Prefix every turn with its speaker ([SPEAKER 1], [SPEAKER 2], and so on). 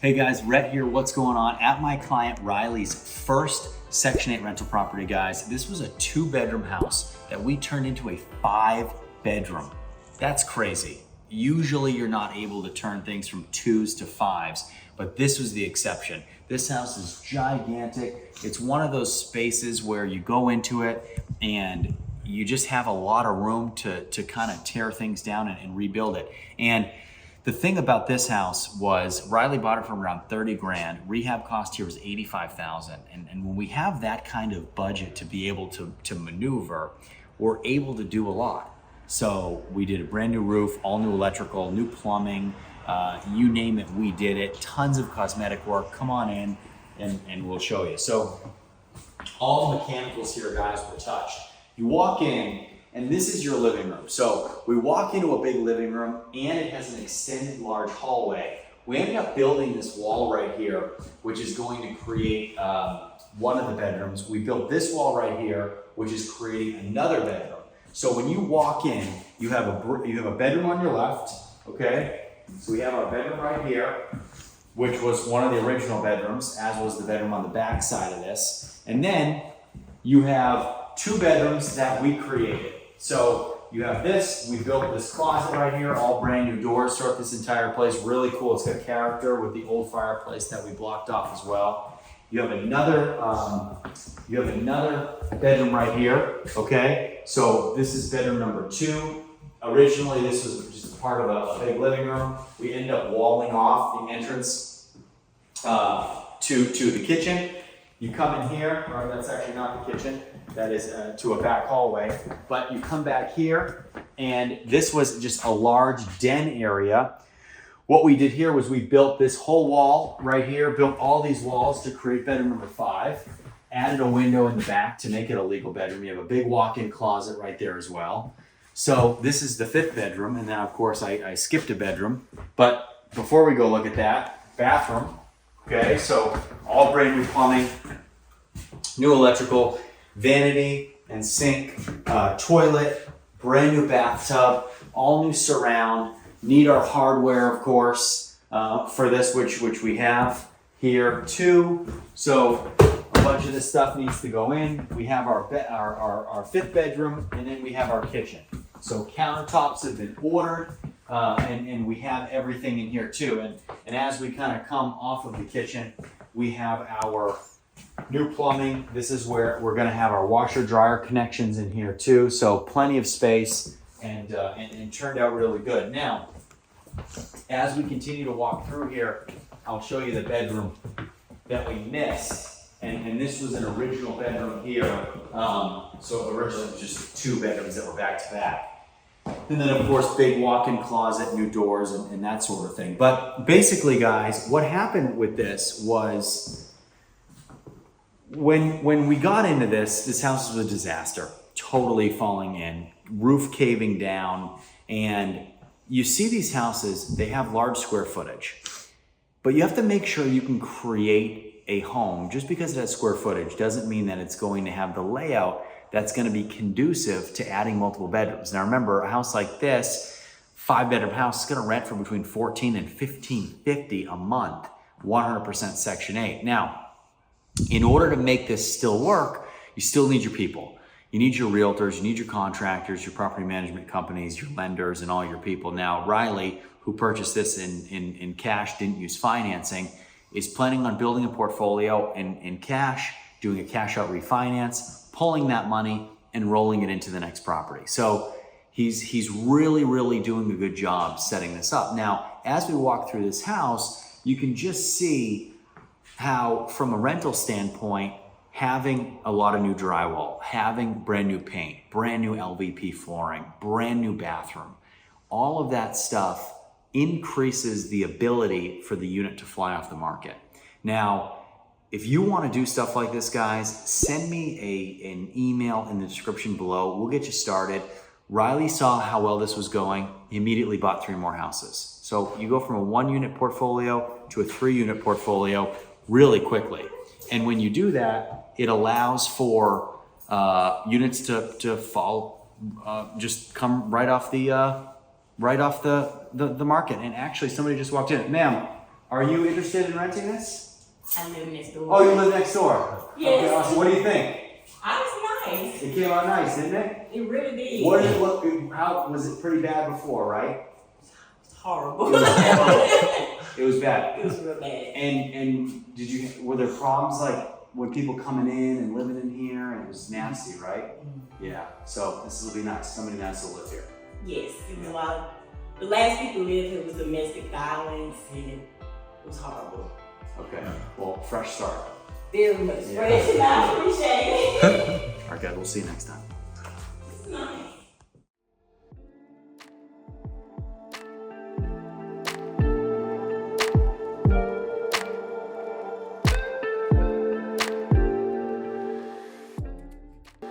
[SPEAKER 1] Hey guys, Rhett here. What's going on? At my client Riley's first Section 8 rental property, guys. This was a 2-bedroom house that we turned into a 5-bedroom. That's crazy. Usually you're not able to turn things from 2s to 5s, but this was the exception. This house is gigantic. It's one of those spaces where you go into it and you just have a lot of room to kind of tear things down and rebuild it. And the thing about this house was Riley bought it for around 30 grand. Rehab cost here was 85,000. And when we have that kind of budget to be able to maneuver, we're able to do a lot. So we did a brand new roof, all new electrical, new plumbing, you name it, we did it. Tons of cosmetic work. Come on in and we'll show you. So all the mechanicals here, guys, were touched. You walk in, and this is your living room. So we walk into a big living room and it has an extended large hallway. We ended up building this wall right here, which is going to create one of the bedrooms. We built this wall right here, which is creating another bedroom. So when you walk in, you have a bedroom on your left, okay? So we have our bedroom right here, which was one of the original bedrooms, as was the bedroom on the back side of this. And then you have 2 bedrooms that we created. So you have this, we built this closet right here, all brand new doors throughout this entire place. Really cool, it's got character with the old fireplace that we blocked off as well. You have another bedroom right here, okay? So this is bedroom number 2. Originally, this was just part of a big living room. We ended up walling off the entrance to the kitchen. You come in here, or that's actually not the kitchen, that is to a back hallway, but you come back here, and this was just a large den area. What we did here was we built this whole wall right here, built all these walls to create bedroom number 5, added a window in the back to make it a legal bedroom. You have a big walk-in closet right there as well. So this is the 5th bedroom, and then of course I skipped a bedroom, but before we go look at that, bathroom. Okay, so all brand new plumbing, new electrical, vanity and sink, toilet, brand new bathtub, all new surround. Need our hardware, of course, for this, which we have here too. So a bunch of this stuff needs to go in. We have our 5th bedroom, and then we have our kitchen. So countertops have been ordered. And we have everything in here too. And as we kind of come off of the kitchen, we have our new plumbing. This is where we're going to have our washer dryer connections in here too. So plenty of space, and turned out really good. Now, as we continue to walk through here, I'll show you the bedroom that we missed. And this was an original bedroom here. So originally it was just 2 bedrooms that were back to back. And then of course, big walk-in closet, new doors, and that sort of thing. But basically, guys, what happened with this was when we got into this house was a disaster, totally falling in, roof caving down. And you see these houses, they have large square footage, but you have to make sure you can create a home. Just because it has square footage doesn't mean that it's going to have the layout that's going to be conducive to adding multiple bedrooms. Now remember, a house like this, 5-bedroom house, is going to rent for between $1,400 and $1,550 a month, 100% Section 8. Now, in order to make this still work, you still need your people. You need your realtors, you need your contractors, your property management companies, your lenders, and all your people. Now, Riley, who purchased this in cash, didn't use financing, is planning on building a portfolio in cash, doing a cash out refinance, pulling that money and rolling it into the next property. So he's really doing a good job setting this up. Now, as we walk through this house, you can just see how, from a rental standpoint, having a lot of new drywall, having brand new paint, brand new LVP flooring, brand new bathroom, all of that stuff increases the ability for the unit to fly off the market. Now, if you want to do stuff like this, guys, send me an email in the description below. We'll get you started. Riley saw how well this was going. He immediately bought 3 more houses. So you go from a 1-unit portfolio to a 3-unit portfolio really quickly. And when you do that, it allows for units to fall, just come right off the market. And actually, somebody just walked in. Ma'am, Are you interested in renting this?
[SPEAKER 2] I live next door.
[SPEAKER 1] Oh, you live next door?
[SPEAKER 2] Yes.
[SPEAKER 1] Okay, awesome. What do you think?
[SPEAKER 2] It's nice.
[SPEAKER 1] It came out nice, didn't it?
[SPEAKER 2] It really did.
[SPEAKER 1] What did it look, how, was it pretty bad before, right?
[SPEAKER 2] It's horrible.
[SPEAKER 1] It was bad.
[SPEAKER 2] It was real bad.
[SPEAKER 1] And did you, were there problems like when people coming in and living in here and it was nasty, right? Yeah, so this will be nice, somebody nice to live here.
[SPEAKER 2] Yes, it was a lot of, the last people who lived here was domestic violence and it was horrible.
[SPEAKER 1] Okay, well, fresh start.
[SPEAKER 2] Very much fresh and I appreciate it.
[SPEAKER 1] All right, guys, we'll see you next time.
[SPEAKER 2] It's nice.